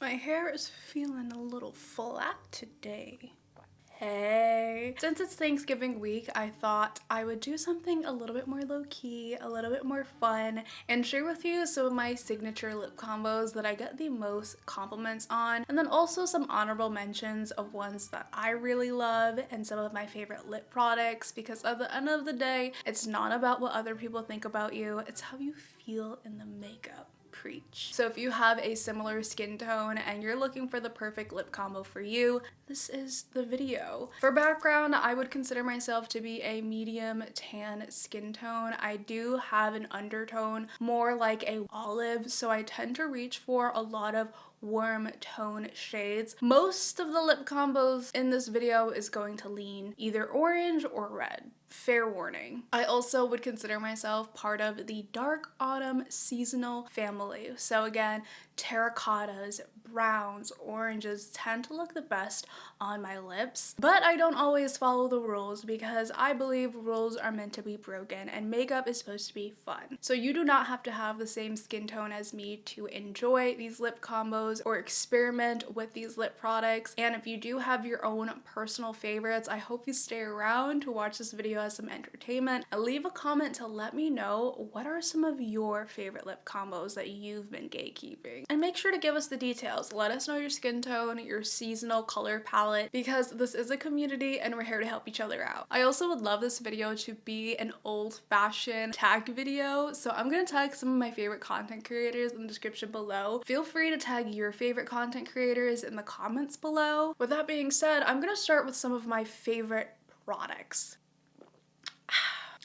My hair is feeling a little flat today. Hey! Since it's Thanksgiving week, I thought I would do something a little bit more low-key, a little bit more fun, and share with you some of my signature lip combos that I get the most compliments on, and then also some honorable mentions of ones that I really love and some of my favorite lip products, because at the end of the day, it's not about what other people think about you, it's how you feel in the makeup. Preach. So if you have a similar skin tone and you're looking for the perfect lip combo for you, this is the video. For background, I would consider myself to be a medium tan skin tone. I do have an undertone more like a olive, so I tend to reach for a lot of warm tone shades. Most of the lip combos in this video is going to lean either orange or red. Fair warning. I also would consider myself part of the dark autumn seasonal family. So again, terracottas, browns, oranges tend to look the best on my lips, but I don't always follow the rules because I believe rules are meant to be broken and makeup is supposed to be fun. So you do not have to have the same skin tone as me to enjoy these lip combos or experiment with these lip products. And if you do have your own personal favorites, I hope you stay around to watch this video as some entertainment and leave a comment to let me know what are some of your favorite lip combos that you've been gatekeeping. And make sure to give us the details. Let us know your skin tone, your seasonal color palette, because this is a community and we're here to help each other out. I also would love this video to be an old-fashioned tag video, so I'm gonna tag some of my favorite content creators in the description below. Feel free to tag your favorite content creators in the comments below. With that being said, I'm gonna start with some of my favorite products.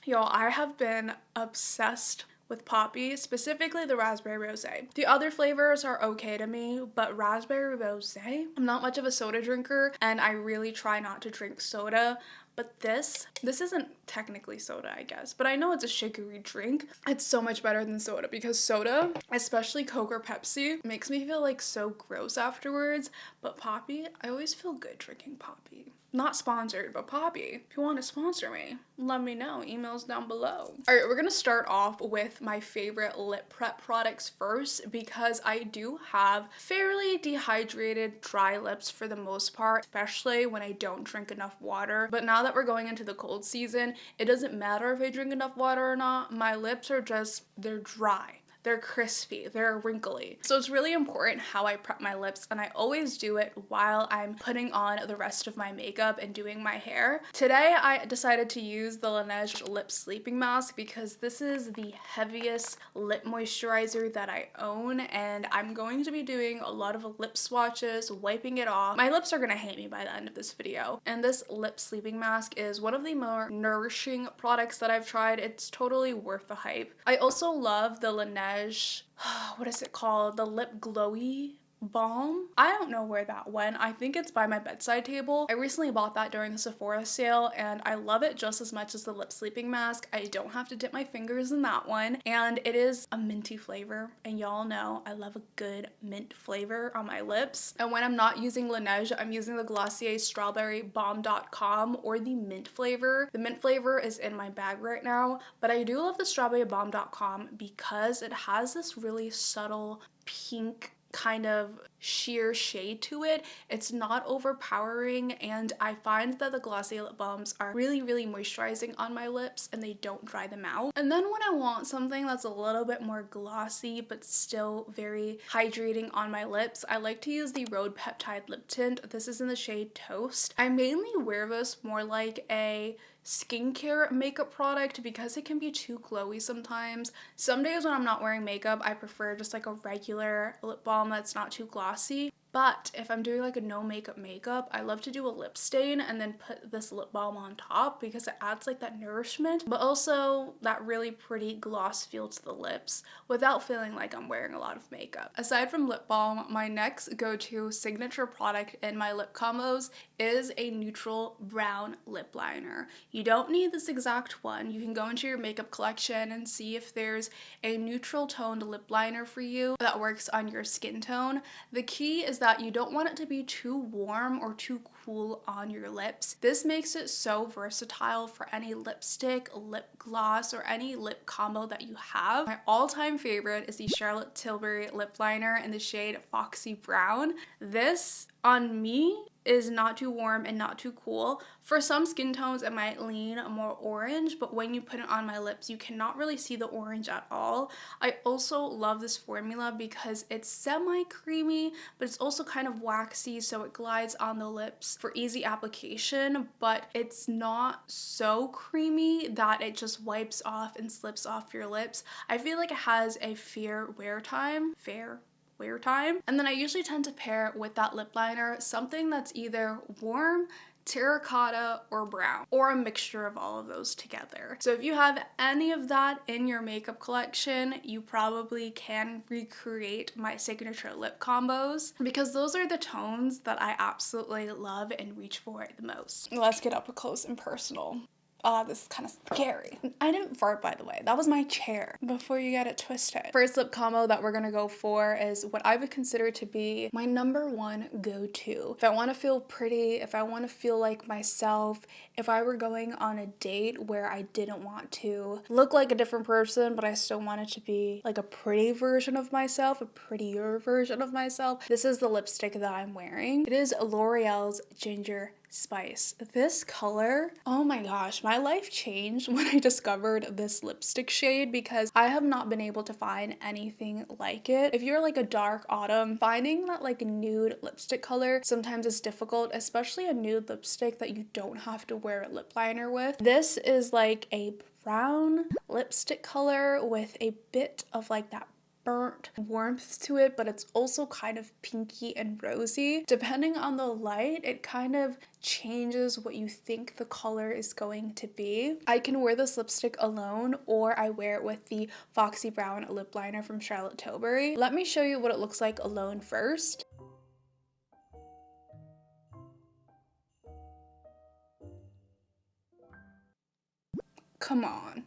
Y'all, I have been obsessed with Poppy, specifically the raspberry rosé. The other flavors are okay to me, but raspberry rosé, I'm not much of a soda drinker and I really try not to drink soda, but this isn't technically soda, I guess, but I know it's a sugary drink. It's so much better than soda because soda, especially Coke or Pepsi, makes me feel like so gross afterwards, but Poppy, I always feel good drinking Poppy. Not sponsored, but Poppy, if you want to sponsor me, let me know. Emails down below. All right, we're gonna start off with my favorite lip prep products first because I do have fairly dehydrated, dry lips for the most part, especially when I don't drink enough water. But now that we're going into the cold season, it doesn't matter if I drink enough water or not. My lips are just, they're dry. They're crispy, they're wrinkly. So it's really important how I prep my lips, and I always do it while I'm putting on the rest of my makeup and doing my hair. Today I decided to use the Laneige Lip Sleeping Mask because this is the heaviest lip moisturizer that I own, and I'm going to be doing a lot of lip swatches, wiping it off. My lips are gonna hate me by the end of this video. And this lip sleeping mask is one of the more nourishing products that I've tried. It's totally worth the hype. I also love the Laneige, what is it called? The Lip Glowy Balm. I don't know where that went. I think it's by my bedside table. I recently bought that during the Sephora sale and I love it just as much as the lip sleeping mask. I don't have to dip my fingers in that one, and it is a minty flavor, and y'all know I love a good mint flavor on my lips. And when I'm not using Laneige, I'm using the Glossier Strawberry Balm.com or the mint flavor. The mint flavor is in my bag right now, but I do love the Strawberry Balm.com because it has this really subtle pink kind of sheer shade to it. It's not overpowering, and I find that the Glossier lip balms are really moisturizing on my lips and they don't dry them out. And then when I want something that's a little bit more glossy but still very hydrating on my lips, I like to use the Rhode Peptide Lip Tint. This is in the shade Toast. I mainly wear this more like a skincare makeup product because it can be too glowy sometimes. Some days when I'm not wearing makeup, I prefer just like a regular lip balm that's not too glossy. But if I'm doing like a no makeup, I love to do a lip stain and then put this lip balm on top because it adds like that nourishment, but also that really pretty gloss feel to the lips without feeling like I'm wearing a lot of makeup. Aside from lip balm, my next go-to signature product in my lip combos is a neutral brown lip liner. You don't need this exact one. You can go into your makeup collection and see if there's a neutral toned lip liner for you that works on your skin tone. The key is that you don't want it to be too warm or too cool on your lips. This makes it so versatile for any lipstick, lip gloss, or any lip combo that you have. My all-time favorite is the Charlotte Tilbury lip liner in the shade Foxy Brown. This on me is not too warm and not too cool. For some skin tones, it might lean more orange, but when you put it on my lips, you cannot really see the orange at all. I also love this formula because it's semi-creamy, but it's also kind of waxy, so it glides on the lips for easy application, but it's not so creamy that it just wipes off and slips off your lips. I feel like it has a fair wear time. And then I usually tend to pair it with that lip liner, something that's either warm, terracotta, or brown, or a mixture of all of those together. So if you have any of that in your makeup collection, you probably can recreate my signature lip combos, because those are the tones that I absolutely love and reach for the most. Let's get up close and personal. This is kind of scary. I didn't fart, by the way. That was my chair, before you get it twisted. First lip combo that we're gonna go for is what I would consider to be my #1 go-to. If I want to feel pretty, if I want to feel like myself, if I were going on a date where I didn't want to look like a different person, but I still wanted to be like a pretty version of myself, a prettier version of myself, this is the lipstick that I'm wearing. It is L'Oreal's Ginger Spice. This color, oh my gosh, my life changed when I discovered this lipstick shade, because I have not been able to find anything like it. If you're like a dark autumn, finding that like nude lipstick color sometimes is difficult, especially a nude lipstick that you don't have to wear a lip liner with. This is like a brown lipstick color with a bit of like that burnt warmth to it, but it's also kind of pinky and rosy. Depending on the light, it kind of changes what you think the color is going to be. I can wear this lipstick alone, or I wear it with the Foxy Brown lip liner from Charlotte Tilbury. Let me show you what it looks like alone first. Come on.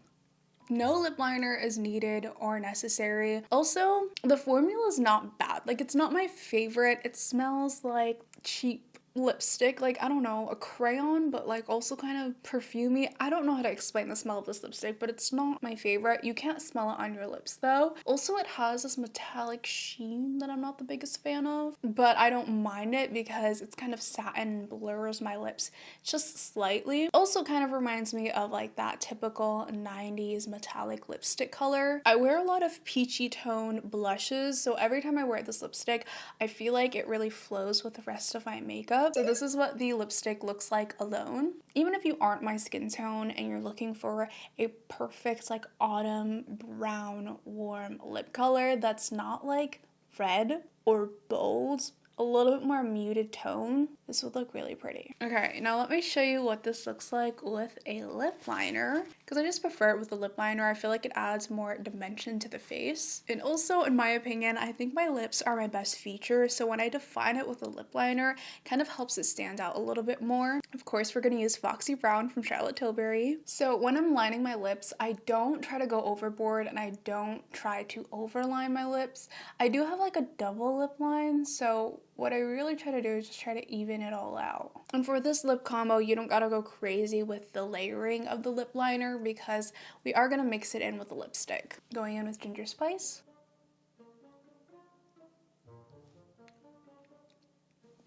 No lip liner is needed or necessary. Also, the formula is not bad. Like, it's not my favorite. It smells like cheap lipstick, like, I don't know, a crayon, but like also kind of perfumey. I don't know how to explain the smell of this lipstick, but it's not my favorite. You can't smell it on your lips though. Also, it has this metallic sheen that I'm not the biggest fan of, but I don't mind it because it's kind of satin and blurs my lips just slightly. Also kind of reminds me of like that typical 90s metallic lipstick color. I wear a lot of peachy tone blushes, so every time I wear this lipstick, I feel like it really flows with the rest of my makeup. So this is what the lipstick looks like alone. Even if you aren't my skin tone and you're looking for a perfect like autumn brown warm lip color that's not like red or bold, a little bit more muted tone, this would look really pretty. Okay, now let me show you what this looks like with a lip liner, because I just prefer it with a lip liner. I feel like it adds more dimension to the face. And also, in my opinion, I think my lips are my best feature, so when I define it with a lip liner, it kind of helps it stand out a little bit more. Of course, we're gonna use Foxy Brown from Charlotte Tilbury. So when I'm lining my lips, I don't try to go overboard and I don't try to overline my lips. I do have like a double lip line, so what I really try to do is just try to even it all out. And for this lip combo, you don't gotta go crazy with the layering of the lip liner because we are gonna mix it in with the lipstick. Going in with Ginger Spice.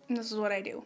And this is what I do.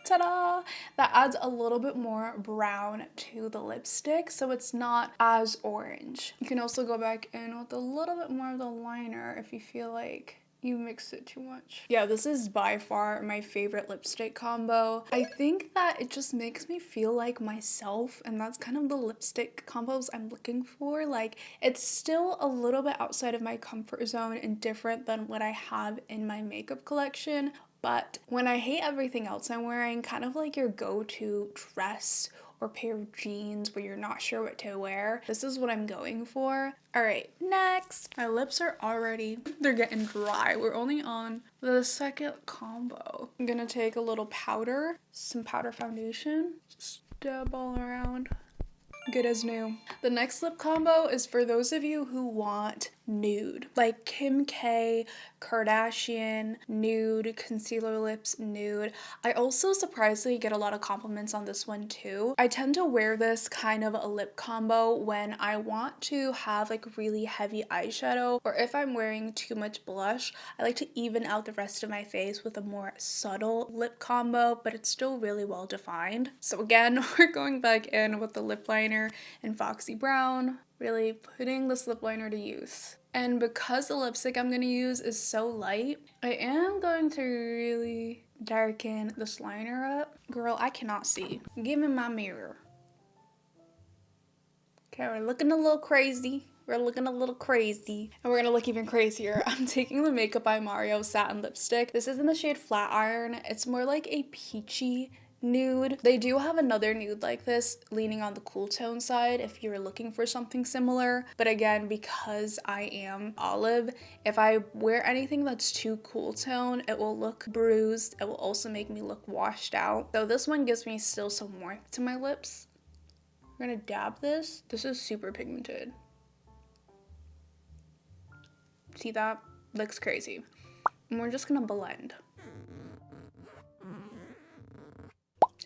Ta-da! That adds a little bit more brown to the lipstick, so it's not as orange. You can also go back in with a little bit more of the liner if you feel like you mix it too much. Yeah, this is by far my favorite lipstick combo. I think that it just makes me feel like myself, and that's kind of the lipstick combos I'm looking for. Like, it's still a little bit outside of my comfort zone and different than what I have in my makeup collection. But when I hate everything else I'm wearing, kind of like your go-to dress or pair of jeans where you're not sure what to wear, this is what I'm going for. All right, next. My lips are already, they're getting dry. We're only on the second combo. I'm gonna take a little powder, some powder foundation, just dab all around. Good as new. The next lip combo is for those of you who want nude, like Kim K, Kardashian, nude, concealer lips, nude. I also surprisingly get a lot of compliments on this one too. I tend to wear this kind of a lip combo when I want to have like really heavy eyeshadow, or if I'm wearing too much blush. I like to even out the rest of my face with a more subtle lip combo, but it's still really well defined. So again, we're going back in with the lip liner in Foxy Brown, really putting this lip liner to use. And because the lipstick I'm going to use is so light, I am going to really darken this liner up. Girl, I cannot see. Give me my mirror. Okay, we're looking a little crazy. We're looking a little crazy. And we're gonna look even crazier. I'm taking the Makeup by Mario satin lipstick. This is in the shade Flat Iron. It's more like a peachy nude. They do have another nude like this leaning on the cool tone side if you're looking for something similar, but again, because I am olive, if I wear anything that's too cool tone, it will look bruised. It will also make me look washed out. So this one gives me still some warmth to my lips. I'm gonna dab this. This is super pigmented. See that? Looks crazy. And we're just gonna blend.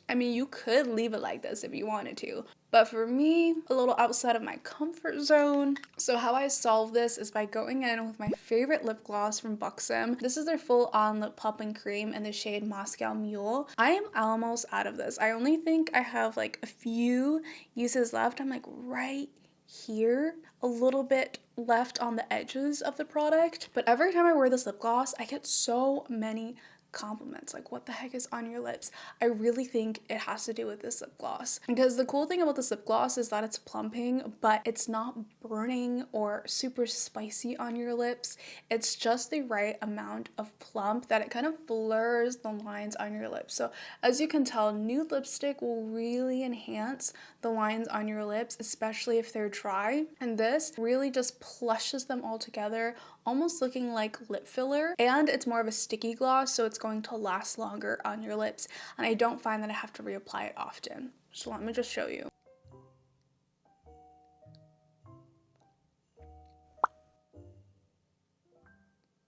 I mean, you could leave it like this if you wanted to, but for me, a little outside of my comfort zone. So how I solve this is by going in with my favorite lip gloss from Buxom. This is their full-on lip popping cream in the shade Moscow Mule. I am almost out of this. I only think I have like a few uses left. I'm like right here, a little bit left on the edges of the product. But every time I wear this lip gloss, I get so many compliments, like what the heck is on your lips. I really think it has to do with this lip gloss, because the cool thing about this lip gloss is that it's plumping, but it's not burning or super spicy on your lips. It's just the right amount of plump that it kind of blurs the lines on your lips. So as you can tell, nude lipstick will really enhance the lines on your lips, especially if they're dry, and this really just plushes them all together, almost looking like lip filler. And it's more of a sticky gloss, so it's going to last longer on your lips, and I don't find that I have to reapply it often. So let me just show you.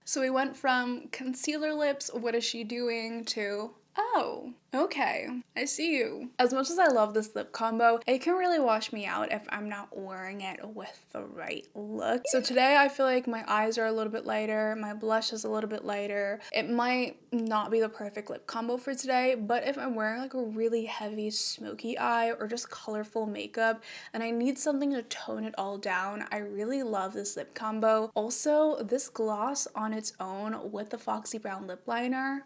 So we went from concealer lips, what is she doing, to oh, okay, I see you. As much as I love this lip combo, it can really wash me out if I'm not wearing it with the right look. So today I feel like my eyes are a little bit lighter, my blush is a little bit lighter. It might not be the perfect lip combo for today, but if I'm wearing like a really heavy smoky eye or just colorful makeup and I need something to tone it all down, I really love this lip combo. Also, this gloss on its own with the Foxy Brown lip liner,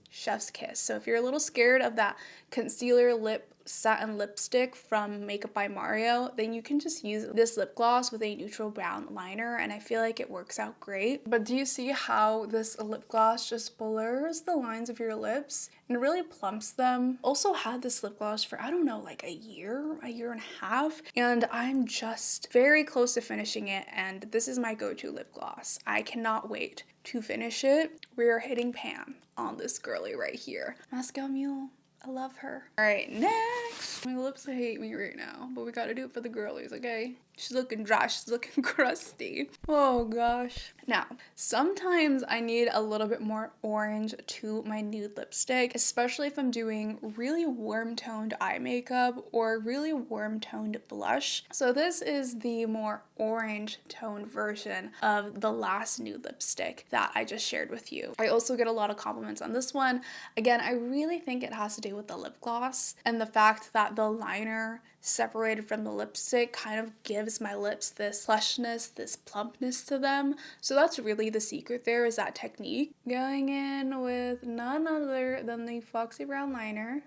chef's kiss. So if you're a little scared of that concealer lip satin lipstick from Makeup by Mario, then you can just use this lip gloss with a neutral brown liner, and I feel like it works out great. But do you see how this lip gloss just blurs the lines of your lips and really plumps them? Also had this lip gloss for, I don't know, like a year and a half, and I'm just very close to finishing it, and this is my go-to lip gloss. I cannot wait to finish it. We are hitting pan on this girly right here. Moscow Mule. I love her. All right, next. My lips hate me right now, but we gotta do it for the girlies, okay? She's looking dry, she's looking crusty. Oh gosh. Now, sometimes I need a little bit more orange to my nude lipstick, especially if I'm doing really warm toned eye makeup or really warm toned blush. So this is the more orange toned version of the last nude lipstick that I just shared with you. I also get a lot of compliments on this one. Again, I really think it has to do with the lip gloss and the fact that the liner separated from the lipstick kind of gives my lips this plushness, this plumpness to them. So that's really the secret there, is that technique. Going in with none other than the Foxy Brown liner.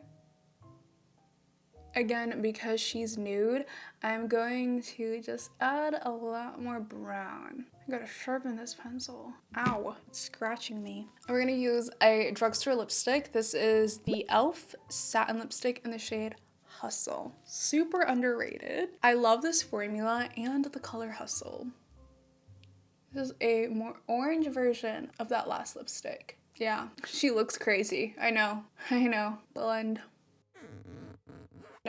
Again, because she's nude, I'm going to just add a lot more brown. I gotta sharpen this pencil. Ow, it's scratching me. We're gonna use a drugstore lipstick. This is the e.l.f. satin lipstick in the shade Hustle. Super underrated. I love this formula and the color Hustle. This is a more orange version of that last lipstick. Yeah, she looks crazy. I know. Blend.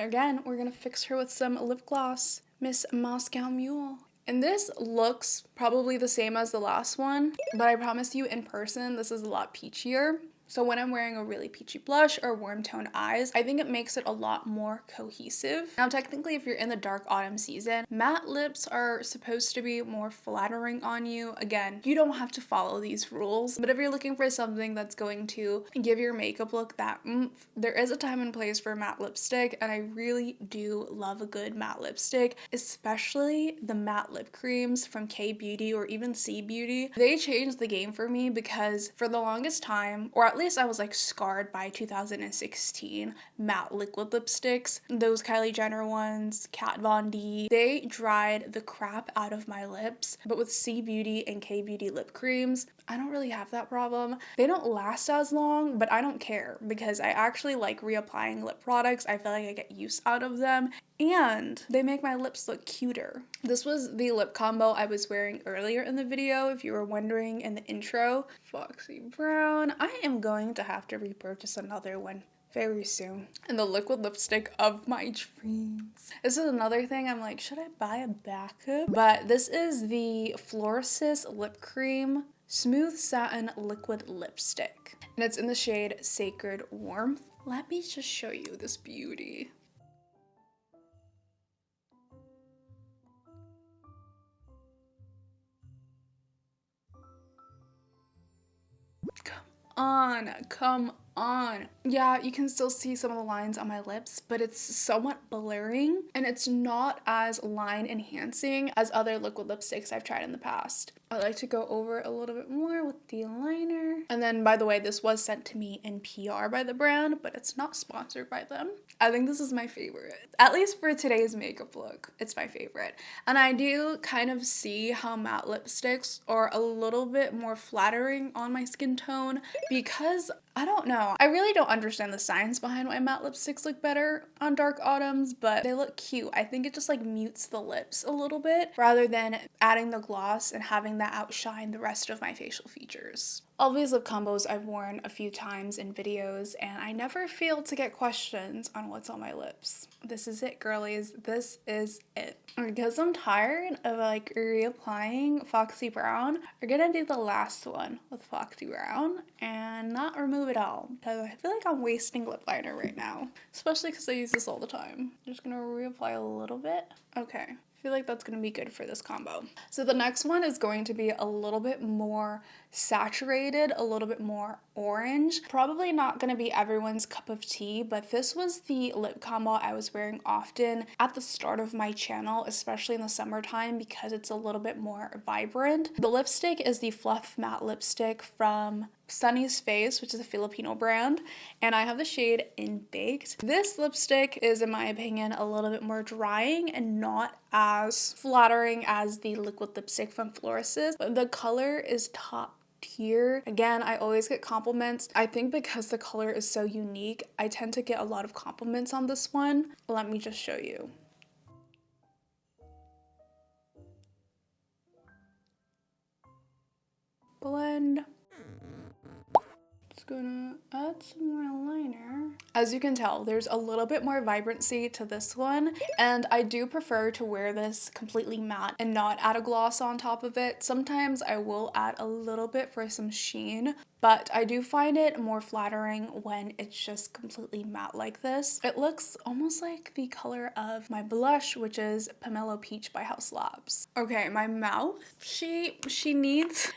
again, we're gonna fix her with some lip gloss, Miss Moscow Mule. And this looks probably the same as the last one, but I promise you in person, this is a lot peachier. So when I'm wearing a really peachy blush or warm toned eyes, I think it makes it a lot more cohesive. Now, technically, if you're in the dark autumn season, matte lips are supposed to be more flattering on you. Again, you don't have to follow these rules, but if you're looking for something that's going to give your makeup look that oomph, there is a time and place for matte lipstick, and I really do love a good matte lipstick, especially the matte lip creams from K-Beauty or even C-Beauty. They changed the game for me because for the longest time, or at least I was like scarred by 2016 matte liquid lipsticks. Those Kylie Jenner ones, Kat Von D, they dried the crap out of my lips. But with C-Beauty and K-Beauty lip creams, I don't really have that problem. They don't last as long, but I don't care because I actually like reapplying lip products. I feel like I get use out of them and they make my lips look cuter. This was the lip combo I was wearing earlier in the video, if you were wondering in the intro. Foxy Brown. I am going to have to repurchase another one very soon. And the liquid lipstick of my dreams. This is another thing I'm like, should I buy a backup? But this is the Florasis Lip Cream Smooth Satin Liquid Lipstick. And it's in the shade Sacred Warmth. Let me just show you this beauty. Come on. Yeah, you can still see some of the lines on my lips, but it's somewhat blurring and it's not as line enhancing as other liquid lipsticks I've tried in the past. I like to go over a little bit more with the liner. And then, by the way, this was sent to me in PR by the brand, but it's not sponsored by them. I think this is my favorite. At least for today's makeup look, it's my favorite. And I do kind of see how matte lipsticks are a little bit more flattering on my skin tone because I don't know. I really don't understand the science behind why matte lipsticks look better on dark autumns, but they look cute. I think it just like mutes the lips a little bit rather than adding the gloss and having that outshine the rest of my facial features. All these lip combos I've worn a few times in videos and I never fail to get questions on what's on my lips. This is it, girlies. This is it. Because I'm tired of like reapplying Foxy Brown, we're gonna do the last one with Foxy Brown and not remove it all because I feel like I'm wasting lip liner right now, especially because I use this all the time. I'm just gonna reapply a little bit. Okay. I feel like that's going to be good for this combo. So the next one is going to be a little bit more saturated, a little bit more orange. Probably not going to be everyone's cup of tea, but this was the lip combo I was wearing often at the start of my channel, especially in the summertime because it's a little bit more vibrant. The lipstick is the Fluff Matte Lipstick from Sunny's Face, which is a Filipino brand, and I have the shade In Baked. This lipstick is, in my opinion, a little bit more drying and not as flattering as the liquid lipstick from Florasis, but the color is top tier. Again, I always get compliments. I think because the color is so unique, I tend to get a lot of compliments on this one. Let me just show you. Blend. Just gonna add some more liner. As you can tell, there's a little bit more vibrancy to this one, and I do prefer to wear this completely matte and not add a gloss on top of it. Sometimes I will add a little bit for some sheen, but I do find it more flattering when it's just completely matte like this. It looks almost like the color of my blush, which is Pomelo Peach by House Labs. Okay, my mouth, she needs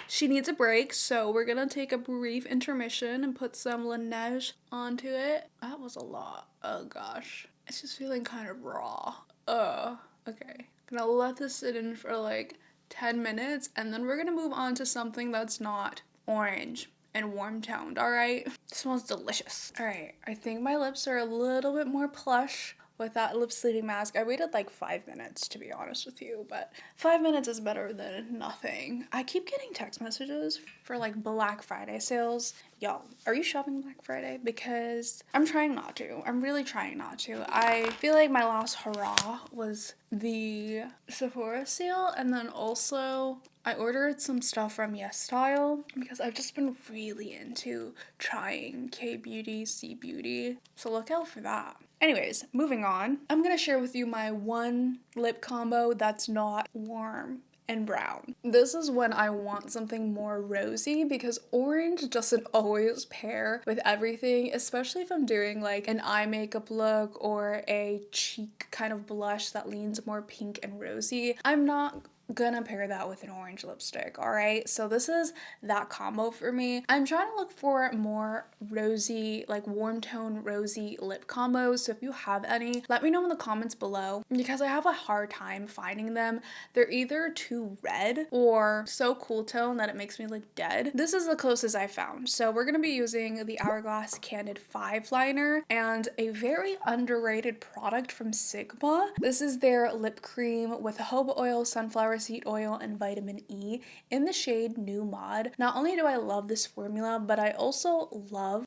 a break, so we're gonna take a brief intermission and put some Laneige onto it. That was a lot. Oh gosh. It's just feeling kind of raw. Okay. Gonna let this sit in for like 10 minutes and then we're gonna move on to something that's not orange and warm toned, alright? It smells delicious. Alright, I think my lips are a little bit more plush with that lip sleeving mask. I waited like 5 minutes to be honest with you, but 5 minutes is better than nothing. I keep getting text messages for like Black Friday sales. Y'all, are you shopping Black Friday? Because I'm trying not to. I'm really trying not to. I feel like my last hurrah was the Sephora sale, and then also I ordered some stuff from YesStyle because I've just been really into trying K-beauty, C-beauty, so look out for that. Anyways, moving on, I'm gonna share with you my one lip combo that's not warm and brown. This is when I want something more rosy because orange doesn't always pair with everything, especially if I'm doing like an eye makeup look or a cheek kind of blush that leans more pink and rosy. I'm not gonna pair that with an orange lipstick, all right? So this is that combo for me. I'm trying to look for more rosy, like warm tone rosy lip combos. So if you have any, let me know in the comments below because I have a hard time finding them. They're either too red or so cool tone that it makes me look dead. This is the closest I found. So we're gonna be using the Hourglass Candid 5 liner and a very underrated product from Sigma. This is their lip cream with jojoba oil, sunflower seed oil, and vitamin E in the shade New Mod. Not only do I love this formula, but I also love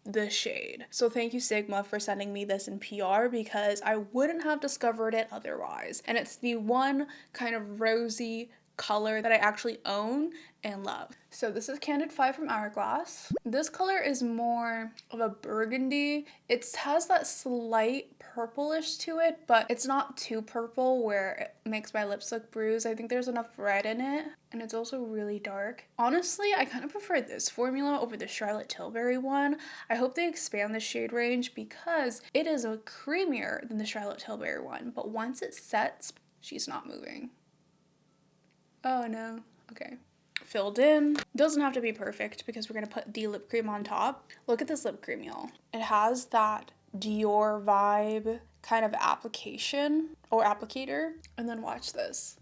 the shade. So thank you Sigma for sending me this in PR because I wouldn't have discovered it otherwise. And it's the one kind of rosy color that I actually own and love. So this is Candid 5 from Hourglass. This color is more of a burgundy. It has that slight purplish to it, but it's not too purple where it makes my lips look bruised. I think there's enough red in it, and it's also really dark. Honestly, I kind of prefer this formula over the Charlotte Tilbury one. I hope they expand the shade range because it is creamier than the Charlotte Tilbury one, but once it sets, she's not moving. Oh no, okay. Filled in. Doesn't have to be perfect because we're gonna put the lip cream on top. Look at this lip cream, y'all. It has that Dior vibe kind of application or applicator, and then watch this.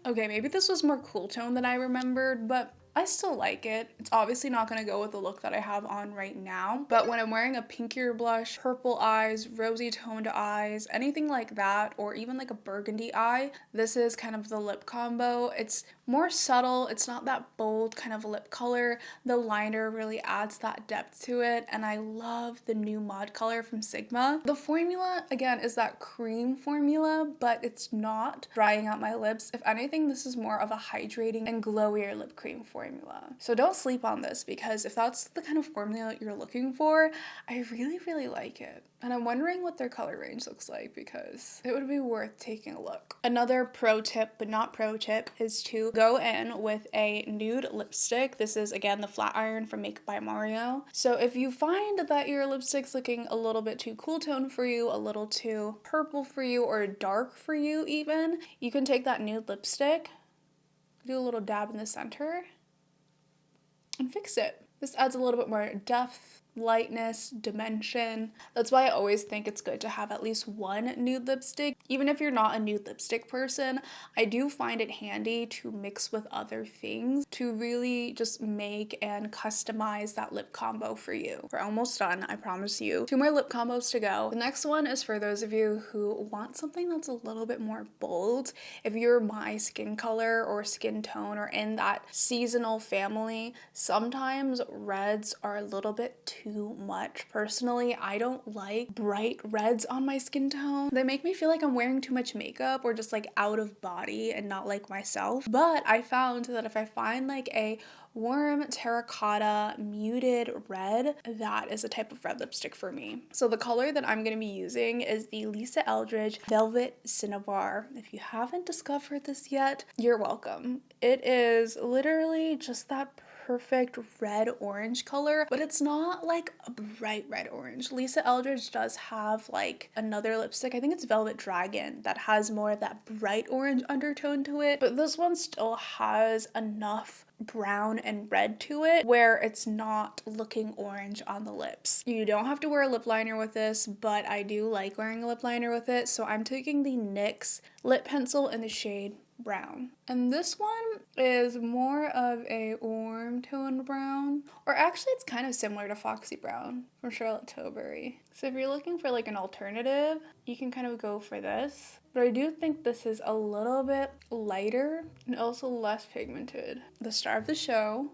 Okay, maybe this was more cool tone than I remembered, but I still like it. It's obviously not going to go with the look that I have on right now, but when I'm wearing a pinkier blush, purple eyes, rosy toned eyes, anything like that, or even like a burgundy eye, this is kind of the lip combo. It's more subtle. It's not that bold kind of lip color. The liner really adds that depth to it, and I love the new Mod color from Sigma. The formula, again, is that cream formula, but it's not drying out my lips. If anything, this is more of a hydrating and glowier lip cream formula. So don't sleep on this because if that's the kind of formula you're looking for, I really like it. And I'm wondering what their color range looks like because it would be worth taking a look. Another pro tip, but not pro tip, is to go in with a nude lipstick. This is, again, the Flat Iron from Makeup by Mario. So if you find that your lipstick's looking a little bit too cool tone for you, a little too purple for you, or dark for you even, you can take that nude lipstick, do a little dab in the center, and fix it. This adds a little bit more depth, lightness, dimension. That's why I always think it's good to have at least one nude lipstick. Even if you're not a nude lipstick person, I do find it handy to mix with other things to really just make and customize that lip combo for you. We're almost done, I promise you. 2 more lip combos to go. The next one is for those of you who want something that's a little bit more bold. If you're my skin color or skin tone or in that seasonal family, sometimes reds are a little bit too much. Personally, I don't like bright reds on my skin tone. They make me feel like I'm wearing too much makeup or just like out of body and not like myself. But I found that if I find like a warm terracotta muted red, that is a type of red lipstick for me. So the color that I'm going to be using is the Lisa Eldridge Velvet Cinnabar. If you haven't discovered this yet, you're welcome. It is literally just that perfect red orange color, but it's not like a bright red orange. Lisa Eldridge does have like another lipstick, I think it's Velvet Dragon, that has more of that bright orange undertone to it, but this one still has enough brown and red to it where it's not looking orange on the lips. You don't have to wear a lip liner with this, but I do like wearing a lip liner with it, so I'm taking the NYX lip pencil in the shade Brown. And this one is more of a warm toned brown, or actually it's kind of similar to Foxy Brown from Charlotte Tilbury. So if you're looking for like an alternative, you can kind of go for this. But I do think this is a little bit lighter and also less pigmented. The star of the show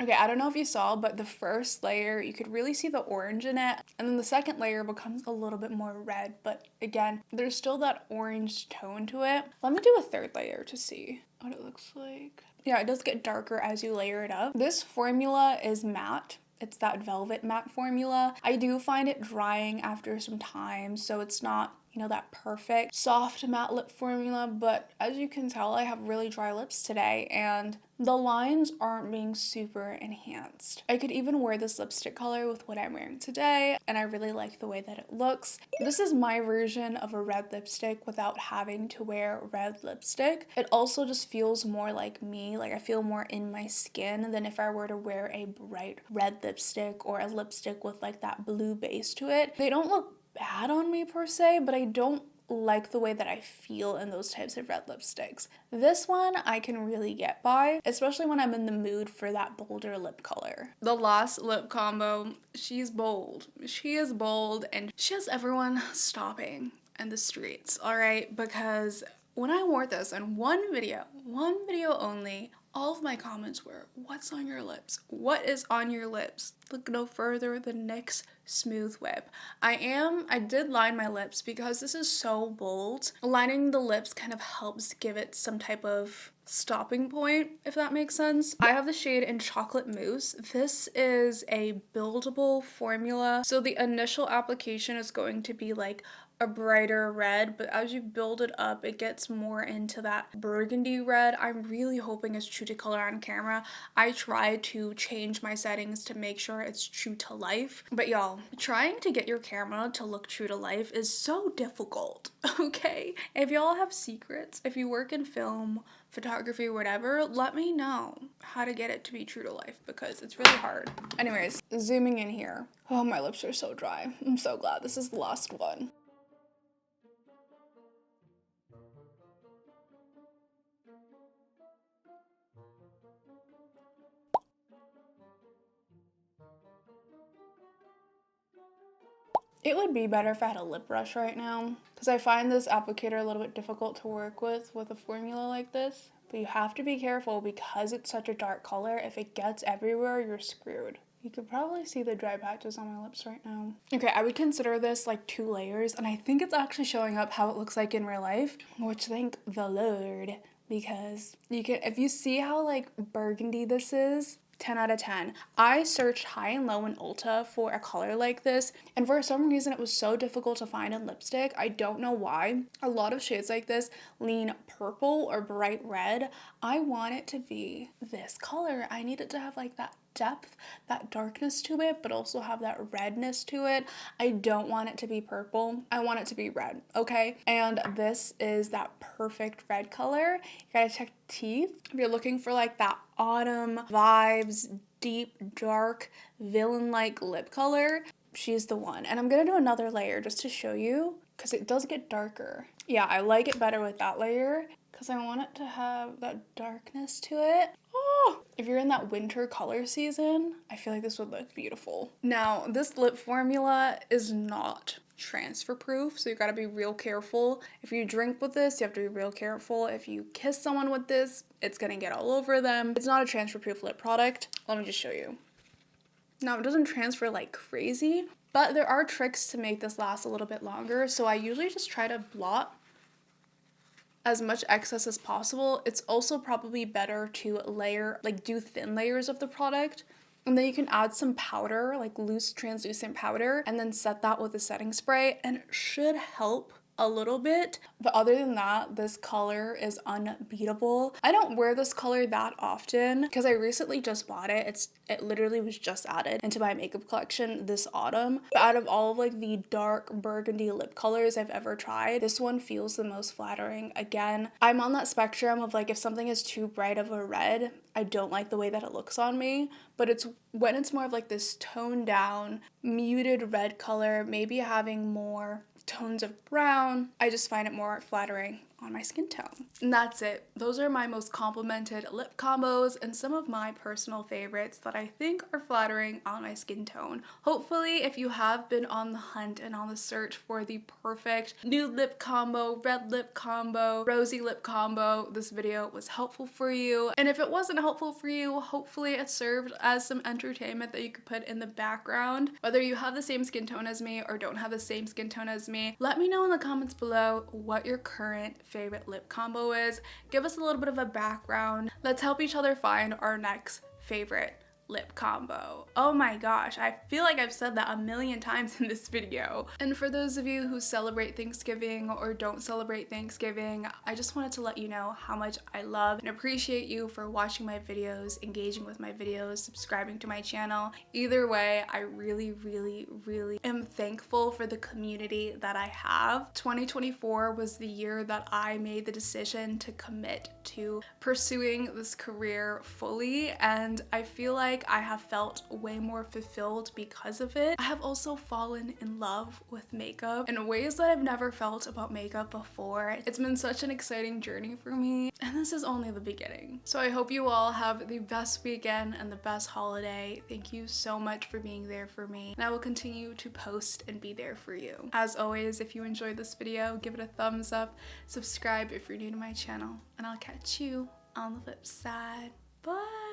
Okay, I don't know if you saw, but the first layer, you could really see the orange in it. And then the second layer becomes a little bit more red. But again, there's still that orange tone to it. Let me do a third layer to see what it looks like. Yeah, it does get darker as you layer it up. This formula is matte. It's that velvet matte formula. I do find it drying after some time, so it's not, you know, that perfect soft matte lip formula, but as you can tell, I have really dry lips today and the lines aren't being super enhanced. I could even wear this lipstick color with what I'm wearing today, and I really like the way that it looks. This is my version of a red lipstick without having to wear red lipstick. It also just feels more like me, like I feel more in my skin than if I were to wear a bright red lipstick or a lipstick with like that blue base to it. They don't look bad on me per se, but I don't like the way that I feel in those types of red lipsticks. This one I can really get by, especially when I'm in the mood for that bolder lip color. The last lip combo, she's bold. She is bold and she has everyone stopping in the streets, all right? Because when I wore this in one video only, all of my comments were, what's on your lips? What is on your lips? Look no further than NYX Smooth Whip. I did line my lips because this is so bold. Lining the lips kind of helps give it some type of stopping point, if that makes sense. I have the shade in Chocolate Mousse. This is a buildable formula. So the initial application is going to be like a brighter red, but as you build it up, it gets more into that burgundy red. I'm really hoping it's true to color on camera. I try to change my settings to make sure it's true to life, but y'all, trying to get your camera to look true to life is so difficult, okay? If y'all have secrets, if you work in film, photography, whatever, let me know how to get it to be true to life because it's really hard. Anyways, zooming in here. Oh, my lips are so dry. I'm so glad this is the last one. It would be better if I had a lip brush right now because I find this applicator a little bit difficult to work with a formula like this. But you have to be careful because it's such a dark color. If it gets everywhere, you're screwed. You could probably see the dry patches on my lips right now. Okay, I would consider this like 2 layers, and I think it's actually showing up how it looks like in real life, which thank the Lord, because you can, if you see how like burgundy this is, 10 out of 10. I searched high and low in Ulta for a color like this, and for some reason it was so difficult to find in lipstick. I don't know why. A lot of shades like this lean purple or bright red. I want it to be this color. I need it to have like that depth, that darkness to it, but also have that redness to it. I don't want it to be purple. I want it to be red, okay? And this is that perfect red color. You gotta check teeth. If you're looking for like that autumn vibes, deep, dark, villain-like lip color, she's the one. And I'm gonna do another layer just to show you because it does get darker. Yeah, I like it better with that layer because I want it to have that darkness to it. Oh, if you're in that winter color season, I feel like this would look beautiful. Now, this lip formula is not transfer proof, so you gotta be real careful. If you drink with this, you have to be real careful. If you kiss someone with this, it's gonna get all over them. It's not a transfer proof lip product. Let me just show you. Now, it doesn't transfer like crazy, but there are tricks to make this last a little bit longer, so I usually just try to blot as much excess as possible. It's also probably better to layer, like do thin layers of the product, and then you can add some powder, like loose translucent powder, and then set that with a setting spray, and it should help a little bit. But other than that, this color is unbeatable. I don't wear this color that often because I recently just bought it. It literally was just added into my makeup collection this autumn. But out of all of like the dark burgundy lip colors I've ever tried, this one feels the most flattering. Again, I'm on that spectrum of like if something is too bright of a red, I don't like the way that it looks on me, but it's when it's more of like this toned down, muted red color, maybe having more tones of brown, I just find it more flattering on my skin tone. And that's it. Those are my most complimented lip combos and some of my personal favorites that I think are flattering on my skin tone. Hopefully, if you have been on the hunt and on the search for the perfect nude lip combo, red lip combo, rosy lip combo, this video was helpful for you. And if it wasn't helpful for you, hopefully it served as some entertainment that you could put in the background. Whether you have the same skin tone as me or don't have the same skin tone as me, let me know in the comments below what your current favorite lip combo is. Give us a little bit of a background. Let's help each other find our next favorite lip combo. Oh my gosh, I feel like I've said that a million times in this video. And for those of you who celebrate Thanksgiving or don't celebrate Thanksgiving, I just wanted to let you know how much I love and appreciate you for watching my videos, engaging with my videos, subscribing to my channel. Either way, I really am thankful for the community that I have. 2024 was the year that I made the decision to commit to pursuing this career fully, and I feel like I have felt way more fulfilled because of it. I have also fallen in love with makeup in ways that I've never felt about makeup before. It's been such an exciting journey for me, and this is only the beginning. So I hope you all have the best weekend and the best holiday. Thank you so much for being there for me, and I will continue to post and be there for you. As always, if you enjoyed this video, give it a thumbs up, subscribe if you're new to my channel, and I'll catch you on the flip side. Bye!